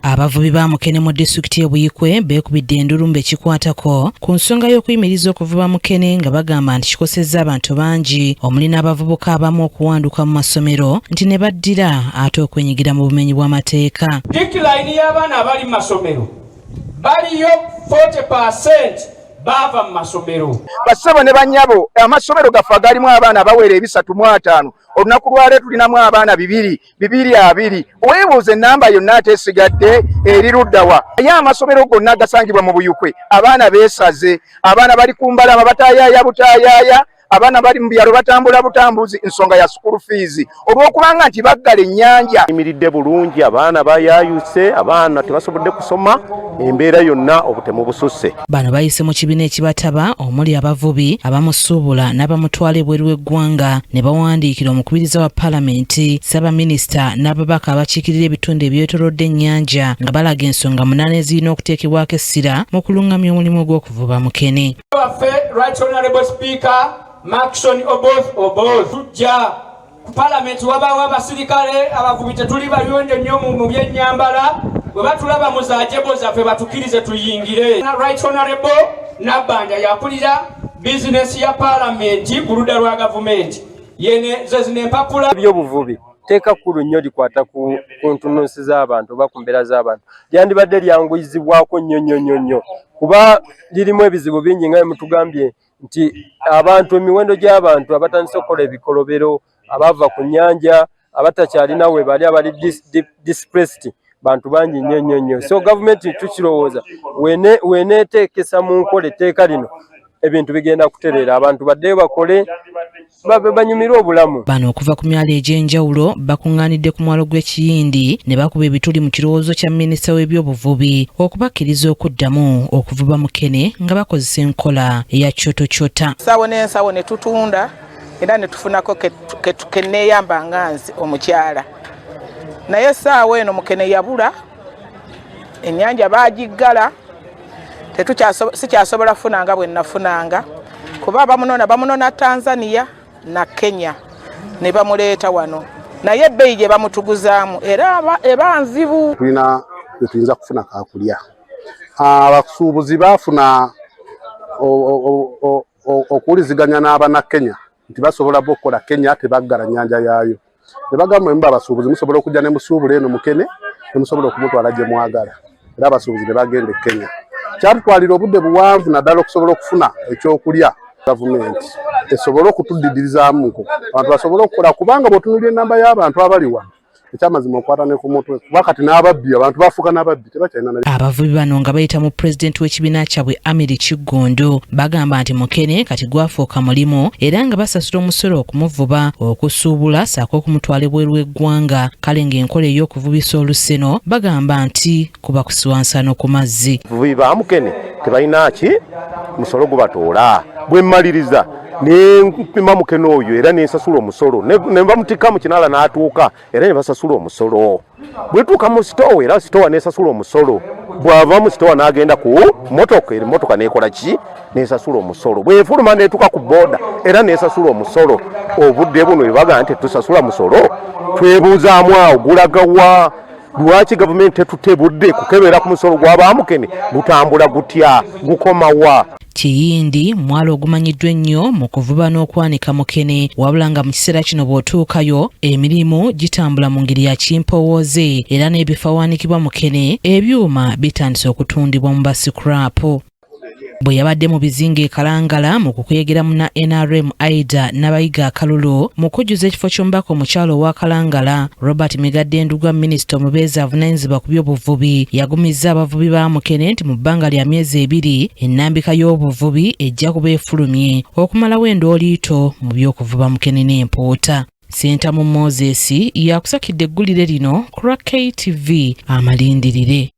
Abavubi ba Mukene mu disitulikiti y'e Buyikwe beekubidde endulumbe ekikwatako ku nsonga y'okuyimiriza okuvuba Mukene nga bagamba nti kikosezza abantu bangi omuli n'abavubuka abamu okuwanduka mu masomero nti ne baddira ate okwenyigira mu bumenyi bw'amateeka. Dikilayini y'abaana abali mu masomero baliyo 40% bava mu masomero. Basabo ne bannyabo amasomero gaffe galimu abaana abawera 305. Olunaku lwaleero tulinamu abaana 220. Weebuuze ennamba yonna ateesigadde eri luddawa. Ye amasomero gonna gasangibwa mu Buyikwe abaana beesaze, abaana bali ku mbalama bataayaaya butaayaaya, abaana bali mu byalo batambula butambuzi ensonga ya school fees olw'okubanga nti baggala ennyanja. Yimiridde bulungi, abaana bayaayuse, abaana tebasobodde kusoma, embeera yonna obutemu bususse. Bano bayise mu kibiina ekibataba omuli abavubi abamusuubula n'abamutwala ebweru w'eggwanga ne bawandiikira omukubiriza wa paalamenti, Ssaabaminisita n'ababaka abakiikirira ebitundu ebyetoolodde ennyanja nga balaga ensonga 8 ezirina okuteekebwako essira mu kulungamya omulimu gw'okuvuba Mukene. Right Honorable Speaker Maxon Oboth tujja ku paalamenti wabaawo abasirikale abavubi tetuli bayonjo nnyo mu byennyambala bwe batulaba mu zaajebo zaffe batukkirize tuyingire. Right Honorable Nabbanja yakulira bizinesi ya paalamenti ku ludda lwa gavumenti yene ze zino empapula by'obuvubi teeka kkulu nnyo likwata ku ntunnunsi z'abantu oba ku mbeera z'abantu lyandibadde lyanguyizibwako nnyo kuba lirimu ebizibu bingi nga mutugambye nti abantu emiwendo gy'abantu abatandise okukola ebikolobero abava ku nnyanja abatakyalina we bali abali displaced bantu bangi nnyo. So gavumenti tukirowooza weneeteekesa mu nkola etteeka lino ebintu bigenda kutereera, abantu baddeyo bakole banyumire obulamu. Bano okuva ku myalo egy'enjawulo bakuŋŋaanidde ku mwalo gw'Ekiyindi ne bakuba ebituli mu kirowoozo kya minisita w'ebyobuvubi okubakkiriza okuddamu okuvuba Mukene nga bakozesa enkola eya kyotokyota. Ssaawo n'ensaawo ne tutunda era ne tufunako ke neeyamba nga nze omukyala. Naye essaawa eno Mukene yabula, ennyanja baagiggala, sikyasobola funanga bwe nafunanga kuba bamunona Tanzania na Kenya ne bamuleeta wano, naye ebbeeyi gye bamutuguzaamu era eba nzibu. Tulina tuyinza kufuna kakulya. Abasuubuzi baafuna okuwuliziganya n'abana Kenya nti basobola okukola Kenya tebaggala nnyanja yaayo. Ne bagamba emba abasuubuzi musobola okujja ne musuubula eno Mukene ne musobola okumutwala gye mwagala, era abasuubuzi ne bagenda e Kenya. Kyatutwalira obudde buwanvu naddala okusobola okufuna ekyokulya. Gavumenti esobola okutuddidirizaamuko abantu basobola okukola kubanga bw'otunuulira ennamba y'abantu abali wano ekyamazima okwata ne ku mutwe kuba kati n'ababbi abantu bafuuka n'ababbi tebakyalina. Abavubi bano nga bayita mu pulezidenti w'ekibiina kyabwe Amiri Kiggondo bagamba nti Mukene kati gwafuuka mulimu era nga basasula omusolo okumuvuba, okusuubula ssaako okumutwala ebweru w'eggwanga. Kale ng'enkola ey'okuvubisa oluseno bagamba nti kuba kusiwansano ku mazzi. Abavubi ba Mukene tebalina ki musolo gubatoola bwe mmaliriza ne mpima Mukene oyo era nensasula omusolo ne bamutika mu kinaala n'atuuka era ne basasula omusolo. Bwetuuka mu sitowa era sitowa nesasula omusolo, bw'ava mu sitowa n'agenda ku motoka emmotoka nekola ki nesasula omusolo, bwefuluma netuuka ku booda era nesasula omusolo. Obudde buno ebaga nti tusasula musolo twebuuzaamu awo gulagawa lwaki gavumenti tetutebudde kukebera ku musolo gw'aba Mukene gutambula gutya gukomawa. Kiyindi mwalo ogumanyiddwa ennyo mu kuvuba n'okwanika Mukene wabula nga mu kiseera kino bw'otuukayo emirimu gitambula mu ngeri ya kimpowooze era n'ebifo awaanikibwa Mukene ebyuma bitandise okutundibwa mu basikurapu. Bwe yabadde mu bizinga e Kalangala mu kukuyegera mu na NRM Aida n'abayiga akalulu mu kujjuza ekifo ky'omubaka omukyalo owa Kalangala, Robert Migadde Ndugwa minisita omubeezi avunaanyizibwa ku by'obuvubi yagumizza abavubi ba Mukene nti mu bbanga lya myezi 2 ennambika y'obuvubi ejja kuba efulumye okumalawo endooliito mu by'okuvuba Mukene n'empuuta. Sentamu Moses yakusakidde eggulire lino ku KTV Amalindirire.